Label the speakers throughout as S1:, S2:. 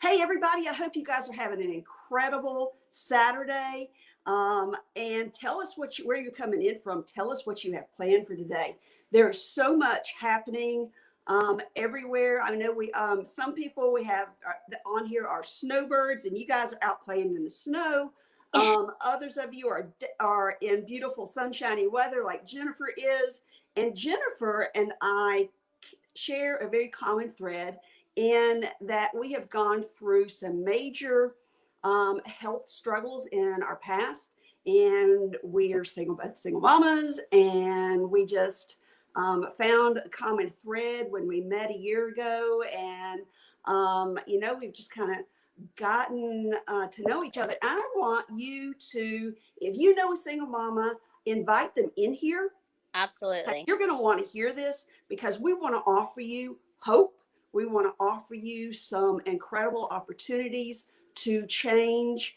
S1: Hey, everybody, I hope you guys are having an incredible Saturday. And tell us where you're coming in from. Tell us what you have planned for today. There's so much happening everywhere. I know some people we have on here are snowbirds, and you guys are out playing in the snow. Others of you are in beautiful sunshiny weather, like Jennifer is. And Jennifer and I share a very common thread in that we have gone through some major health struggles in our past, and we are both single mamas, and we just found a common thread when we met a year ago, and we've just kind of gotten to know each other. I want you to, if you know a single mama, invite them in here.
S2: Absolutely.
S1: You're going to want to hear this because we want to offer you hope. We want to offer you some incredible opportunities to change,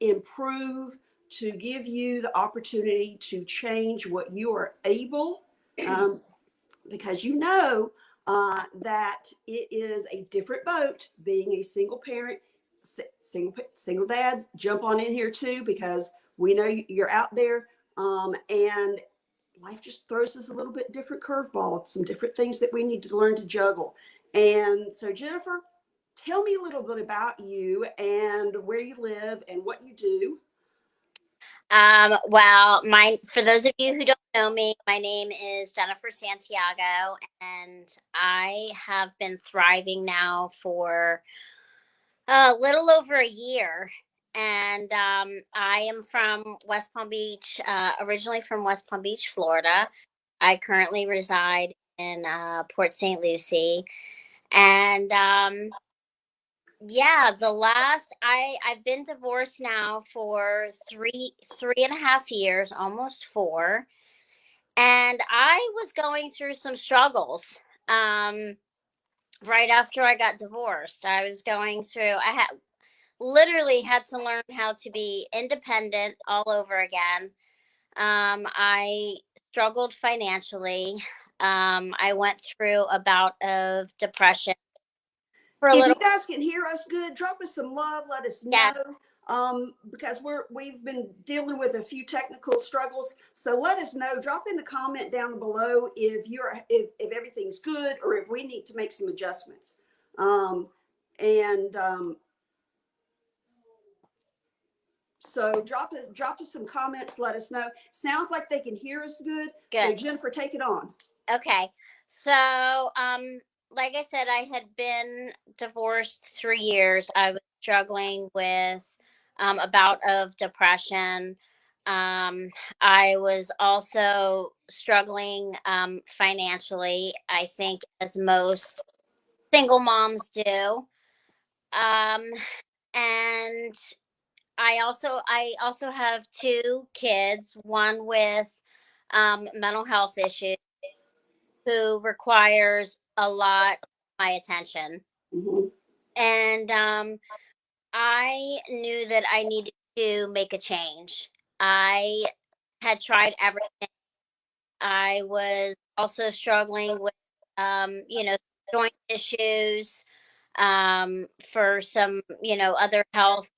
S1: improve, to give you the opportunity to change what you are able, because that it is a different boat being a single parent. Single dads, jump on in here too, because we know you're out there, and life just throws us a little bit different curveball, some different things that we need to learn to juggle. And so, Jennifer, tell me a little bit about you and where you live and what you do.
S2: Well, for those of you who don't know me, my name is Jennifer Santiago, and I have been thriving now for a little over a year. And I am from West Palm Beach, originally from West Palm Beach, Florida. I currently reside in Port St. Lucie. And yeah, I've been divorced now for three and a half years, almost four. And I was going through some struggles. Right after I got divorced, I literally had to learn how to be independent all over again. I struggled financially. I went through a bout of depression for a
S1: If you
S2: little.
S1: guys can hear us good, drop us some love. Let us know.
S2: Yes.
S1: Because we've been dealing with a few technical struggles. So let us know. Drop in the comment down below if everything's good or if we need to make some adjustments. And So drop us some comments. Let us know. Sounds like they can hear us good. So
S2: Good.
S1: Jennifer, take it on.
S2: Okay. So, like I said, I had been divorced 3 years. I was struggling with a bout of depression. I was also struggling financially, I think, as most single moms do. Um, and I also have two kids, one with mental health issues who requires a lot of my attention.
S1: Mm-hmm.
S2: And I knew that I needed to make a change. I had tried everything. I was also struggling with, joint issues, for some, other health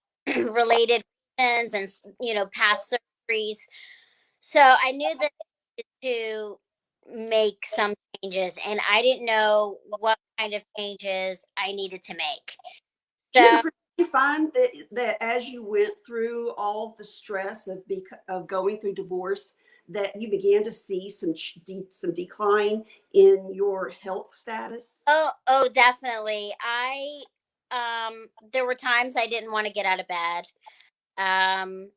S2: related reasons and, past surgeries. So I knew that I needed to make some changes, and I didn't know what kind of changes I needed to make. So,
S1: Jennifer, did you find that as you went through all the stress of going through divorce, that you began to see some decline in your health status?
S2: oh, definitely. There were times I didn't want to get out of bed. Um,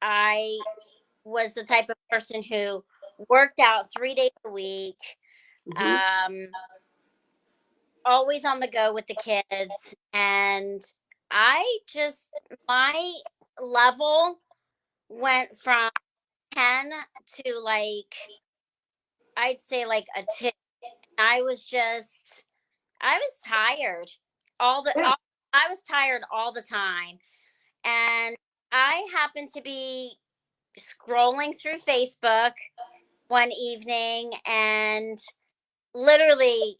S2: I was the type of person who worked out 3 days a week.
S1: Mm-hmm.
S2: Um, always on the go with the kids, and my level went from 10 to, like, I'd say, like, a 2. I was tired all the
S1: Yeah.
S2: all, I was tired all the time, and I happened to be scrolling through Facebook one evening, and literally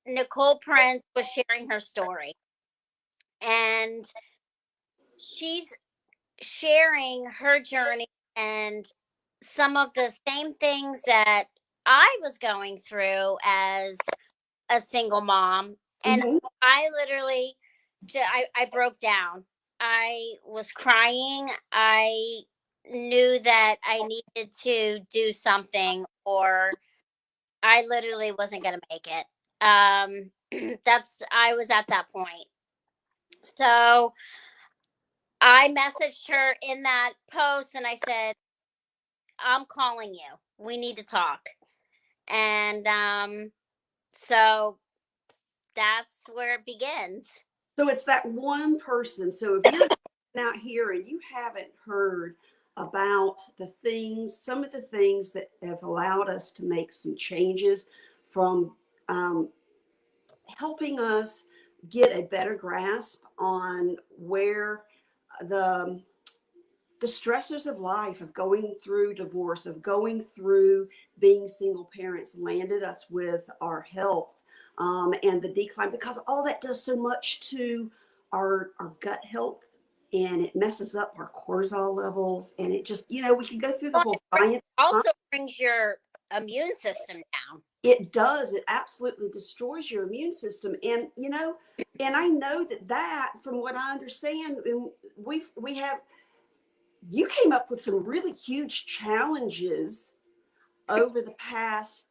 S2: Nicole Prince was sharing her story. And she's sharing her journey and some of the same things that I was going through as a single mom. And
S1: Hmm.
S2: I literally, I broke down. I was crying. I knew that I needed to do something, or I literally wasn't going to make it. I was at that point. So I messaged her in that post and I said, I'm calling you. We need to talk. And so that's where it begins.
S1: So it's that one person. So if you're out here and you haven't heard about the things, some of the things that have allowed us to make some changes from um, helping us get a better grasp on where the the stressors of life, of going through divorce, of going through being single parents, landed us with our health, and the decline, because all that does so much to our gut health, and it messes up our cortisol levels. And it just, we can go through the
S2: Well,
S1: whole science.
S2: also brings your immune system down.
S1: It does. It absolutely destroys your immune system. And I know that from what I understand, and we have, you came up with some really huge challenges over the past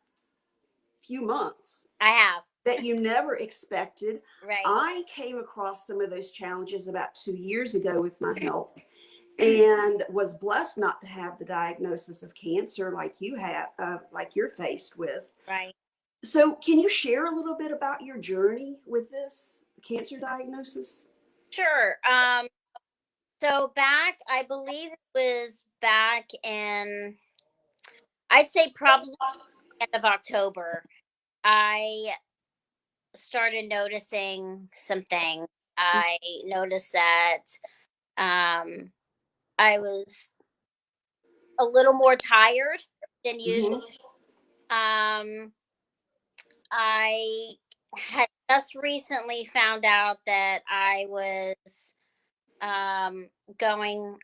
S1: few months
S2: I have.
S1: that you never expected.
S2: Right.
S1: I came across some of those challenges about 2 years ago with my health, and was blessed not to have the diagnosis of cancer like you have, like you're faced with.
S2: Right.
S1: So, can you share a little bit about your journey with this cancer diagnosis?
S2: Sure. So back, I believe it was back in, I'd say probably end of October, I started noticing some things. I noticed that um, I was a little more tired than usual.
S1: Mm-hmm.
S2: Um, I had just recently found out that I was um,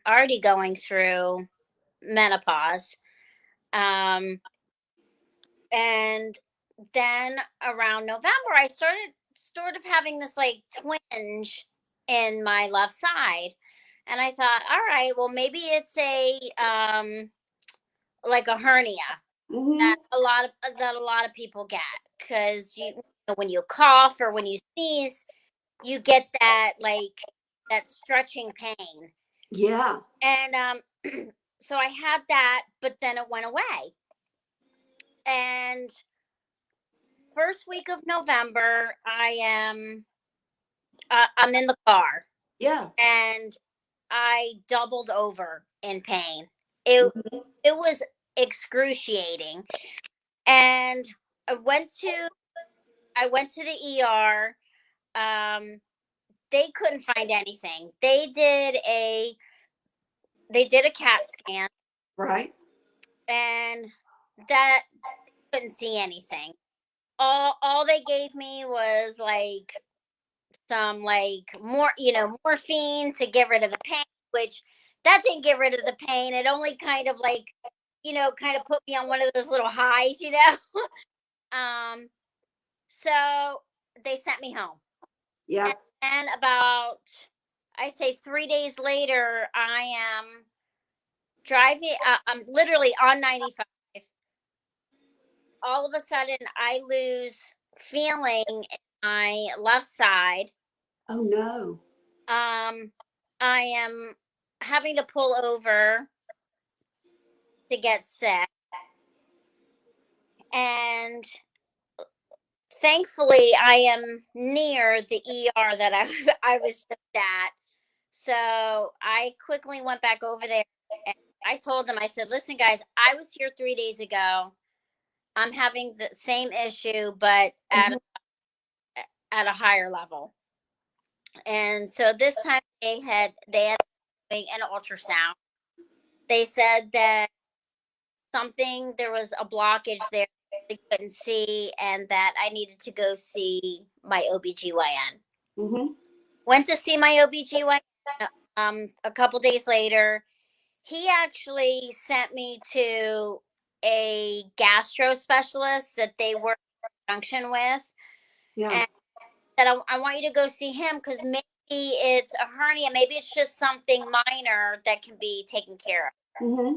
S2: already going through menopause. Um, and then around November, I started sort of having this like twinge in my left side. And I thought, all right, well, maybe it's like a hernia
S1: Mm-hmm.
S2: that a lot of people get, because when you cough or when you sneeze, you get that like that stretching pain.
S1: Yeah.
S2: And so I had that, but then it went away. And first week of November, I'm in the car
S1: Yeah.
S2: and I doubled over in pain. It
S1: Mm-hmm.
S2: it was excruciating, and I went to I went to the ER. Um, they couldn't find anything. They did a CAT scan,
S1: Right.
S2: and that couldn't see anything. All they gave me was like some like morphine to get rid of the pain, which that didn't get rid of the pain. It only kind of like kind of put me on one of those little highs. um so they sent me home,
S1: Yeah.
S2: and then about, I say, 3 days later, I am driving. I'm literally on 95. All of a sudden I lose feeling in my left side.
S1: Oh no.
S2: um I am having to pull over to get sick, and thankfully I am near the ER that I was just at. So I quickly went back over there and I told them, I said, listen guys, I was here 3 days ago. I'm having the same issue, but
S1: Mhm.
S2: at a higher level. And so this time they had doing an ultrasound. They said that there was a blockage there they couldn't see, and that I needed to go see my OBGYN.
S1: Mhm.
S2: Went to see my OBGYN a couple days later. He actually sent me to a gastro specialist that they work in conjunction with,
S1: Yeah.
S2: and said, I want you to go see him because maybe it's a hernia, maybe it's just something minor that can be taken care of.
S1: Mm-hmm.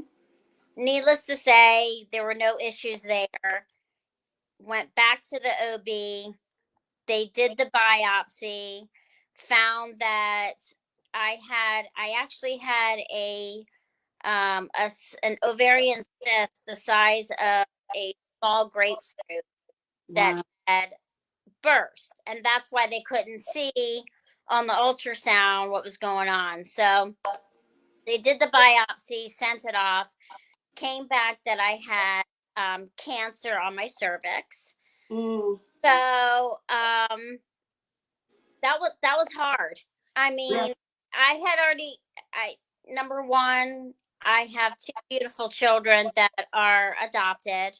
S2: Needless to say, there were no issues there. Went back to the OB. They did the biopsy, found that I actually had an ovarian cyst the size of a small grapefruit that
S1: Wow.
S2: had burst, and that's why they couldn't see on the ultrasound what was going on. So they did the biopsy, sent it off, came back that I had cancer on my cervix.
S1: Mm.
S2: So that was hard. I
S1: Yes.
S2: mean, I had already I number one, I have two beautiful children that are adopted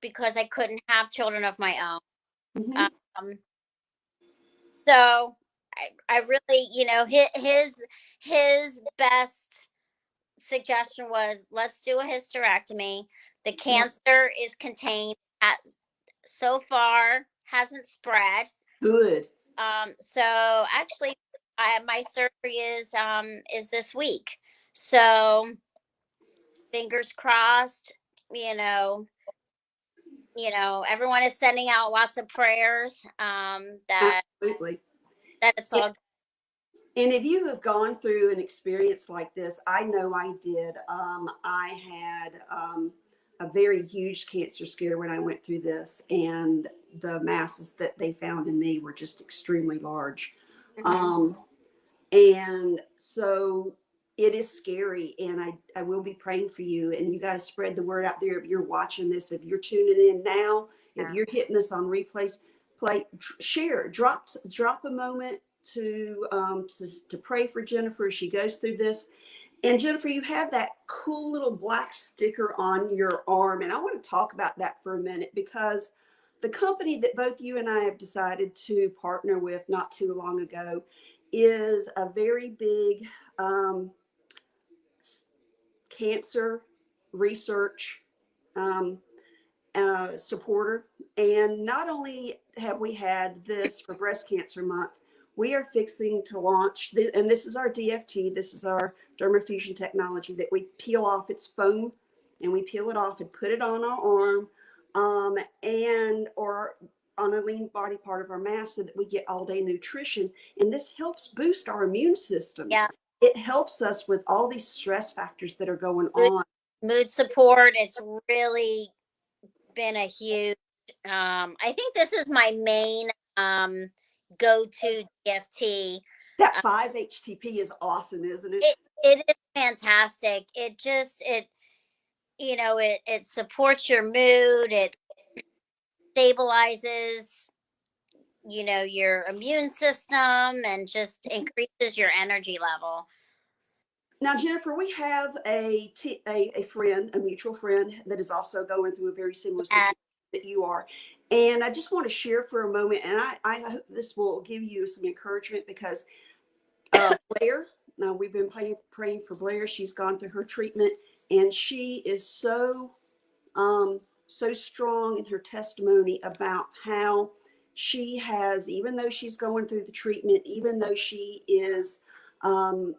S2: because I couldn't have children of my own.
S1: Mm-hmm.
S2: Um, so I really, his best suggestion was let's do a hysterectomy. The
S1: Yeah.
S2: cancer is contained at so far hasn't spread.
S1: Good.
S2: So actually, my surgery is this week. So fingers crossed. You know, everyone is sending out lots of prayers.
S1: Absolutely.
S2: That it's all.
S1: And if you have gone through an experience like this, I know I did. I had a very huge cancer scare when I went through this, and the masses that they found in me were just extremely large.
S2: Mhm.
S1: Um, and so it is scary, and I will be praying for you. And you guys spread the word out there. If you're watching this, if you're tuning in now, if
S2: Yeah.
S1: you're hitting this on replays, share, drop a moment to pray for Jennifer as she goes through this. And Jennifer, you have that cool little black sticker on your arm, and I want to talk about that for a minute because the company that both you and I have decided to partner with not too long ago is a very big um, cancer research um, supporter. And not only have we had this for Breast Cancer Month, we are fixing to launch, and this is our DFT, this is our dermafusion technology that we peel off its foam and we peel it off and put it on our arm and or on a lean body part of our mass so that we get all day nutrition. And this helps boost our immune systems.
S2: Yeah.
S1: It helps us with all these stress factors that are going
S2: Mood,
S1: on.
S2: mood support. It's really been a huge. I think this is my main go-to DFT.
S1: That
S2: Uh,
S1: 5-HTP is awesome, isn't it?
S2: it is fantastic. It supports your mood. It stabilizes your immune system and just increases your energy level.
S1: Now, Jennifer, we have a friend, a mutual friend that is also going through a very similar
S2: And
S1: situation that you are. And I just want to share for a moment, and I hope this will give you some encouragement because Blair, now we've been praying for Blair. She's gone through her treatment, and she is so strong in her testimony about how she has, even though she's going through the treatment, even though she is, um,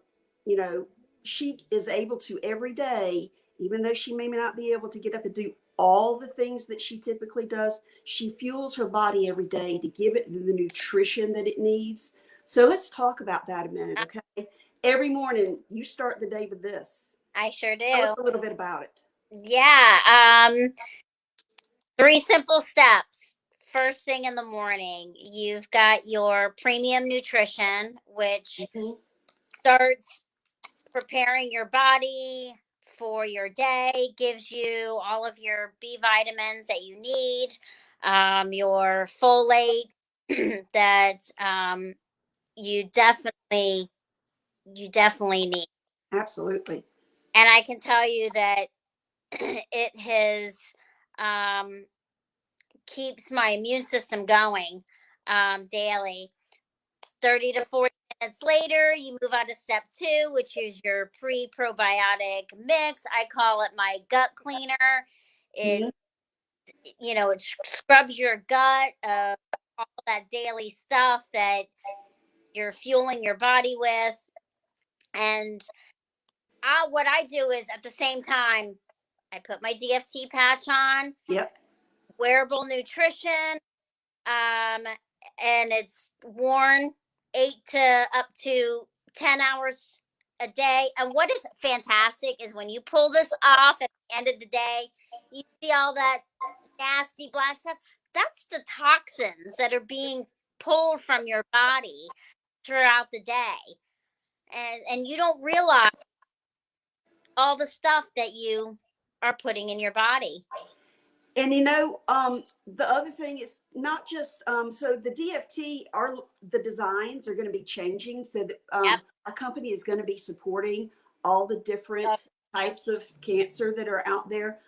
S1: you know, she is able to every day, even though she may not be able to get up and do all the things that she typically does, she fuels her body every day to give it the nutrition that it needs. So let's talk about that a minute, okay? Every morning you start the day with this.
S2: I sure
S1: Tell us
S2: do.
S1: a little bit about it.
S2: Yeah. 3 simple steps. First thing in the morning, you've got your premium nutrition, which
S1: Mhm.
S2: starts preparing your body for your day, gives you all of your B vitamins that you need, your folate that you definitely need.
S1: Absolutely.
S2: And I can tell you that it has um, keeps my immune system going daily. 30 to 40 minutes later, you move on to step 2, which is your pre-probiotic mix. I call it my gut cleaner. It,
S1: Mhm.
S2: it scrubs your gut of all that daily stuff that you're fueling your body with. And what I do is at the same time, I put my DFT patch on,
S1: Yep.
S2: wearable nutrition, um, and it's worn 8 to up to 10 hours a day. And what is fantastic is when you pull this off at the end of the day, you see all that nasty black stuff. That's the toxins that are being pulled from your body throughout the day. And you don't realize all the stuff that you are putting in your body.
S1: And the other thing is not just so the DFT are the designs are going to be changing so that
S2: Yep.
S1: our company is going to be supporting all the different types of cancer that are out there.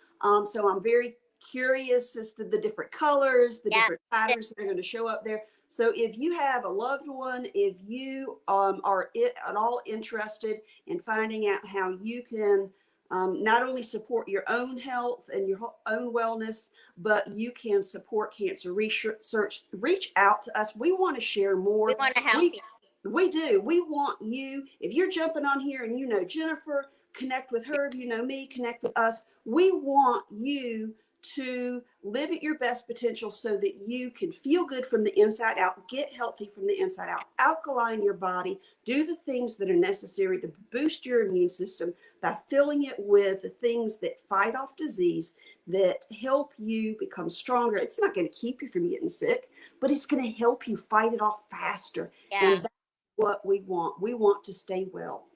S1: So I'm very curious as to the different colors, the
S2: Yeah.
S1: different patterns that are going to show up there. So if you have a loved one, if you are at all interested in finding out how you can not only support your own health and your own wellness, but you can support cancer research. Reach out to us. We want to share
S2: We
S1: more.
S2: want to help you.
S1: We do. We want you, if you're jumping on here and you know Jennifer, connect with her. If you know me, connect with us. We want you to live at your best potential so that you can feel good from the inside out, get healthy from the inside out, alkaline your body, do the things that are necessary to boost your immune system by filling it with the things that fight off disease, that help you become stronger. It's not going to keep you from getting sick, but it's going to help you fight it off faster.
S2: Yeah.
S1: And that's what we want. We want to stay well.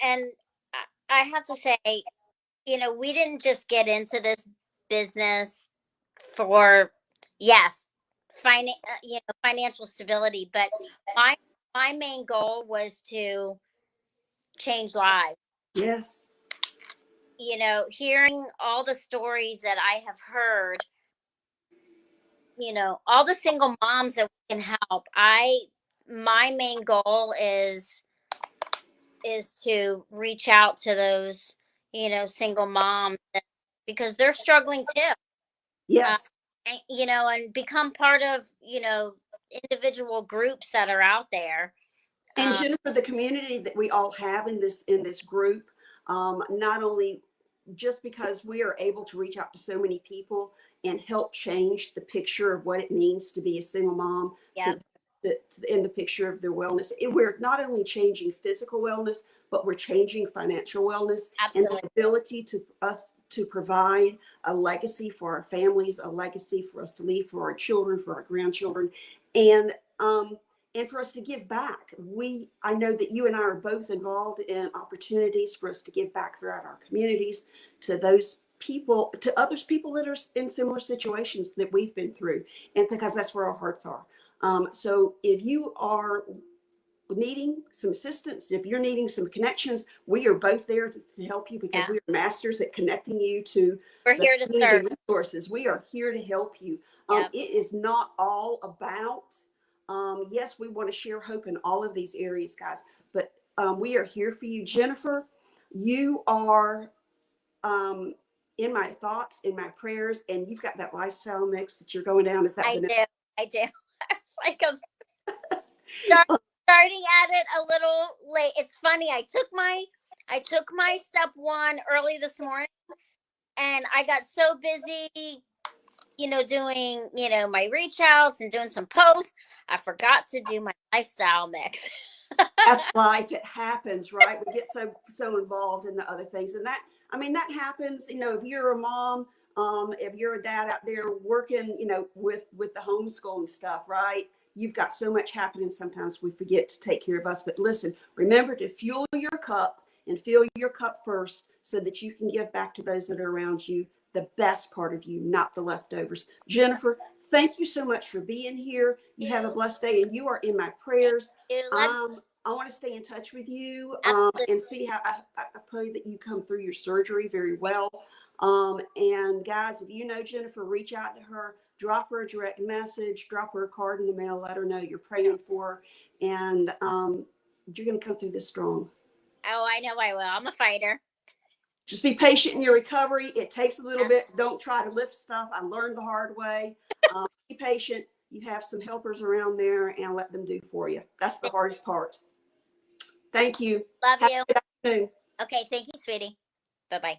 S2: And I have to say, we didn't just get into this business for, yes, financial stability, but my main goal was to change lives.
S1: Yes.
S2: Hearing all the stories that I have heard, all the single moms that we can help. My main goal is to reach out to those, single moms because they're struggling too.
S1: Yes.
S2: And become part of, individual groups that are out there.
S1: And Jennifer, the community that we all have in this group, not only just because we are able to reach out to so many people and help change the picture of what it means to be a single mom,
S2: Yep.
S1: in the picture of their wellness. We're not only changing physical wellness, but we're changing financial wellness.
S2: Absolutely.
S1: And the ability to us to provide a legacy for our families, a legacy for us to leave for our children, for our grandchildren, and for us to give back. I know that you and I are both involved in opportunities for us to give back throughout our communities to those people, to others people that are in similar situations that we've been through, and because that's where our hearts are. So if you are needing some assistance, if you're needing some connections, we are both there to help you because we are masters at connecting you to
S2: We're
S1: the
S2: here to
S1: community
S2: serve.
S1: resources. We are here to help you.
S2: Yep.
S1: It is not all about, yes, we want to share hope in all of these areas, guys, but we are here for you. Jennifer, you are in my thoughts, in my prayers, and you've got that lifestyle mix that you're going down. Is that
S2: I
S1: the
S2: do. It's like I'm starting at it a little late. It's funny. I took my step 1 early this morning, and I got so busy, doing, my reach outs and doing some posts. I forgot to do my lifestyle mix.
S1: That's life. It happens, right? We get so involved in the other things, and that happens. If you're a mom, if you're a dad out there working, with the homeschool and stuff, right? You've got so much happening. Sometimes we forget to take care of us. But listen, remember to fuel your cup and fill your cup first, so that you can give back to those that are around you, the best part of you, not the leftovers. Jennifer, thank you so much for being here. You have a blessed day, and you are in my prayers. I want to stay in touch with you and see how I pray that you come through your surgery very well. And guys, if you know Jennifer, reach out to her. drop her a direct message, drop her a card in the mail, let her know you're praying for her, and you're going to come through this strong.
S2: Oh, I know I will. I'm a fighter.
S1: Just be patient in your recovery. It takes a little bit. Don't try to lift stuff. I learned the hard way. Be patient. You have some helpers around there, and let them do for you. That's the hardest part. Thank you.
S2: Love
S1: Have
S2: you.
S1: a good afternoon.
S2: Okay, thank you, sweetie. Bye-bye.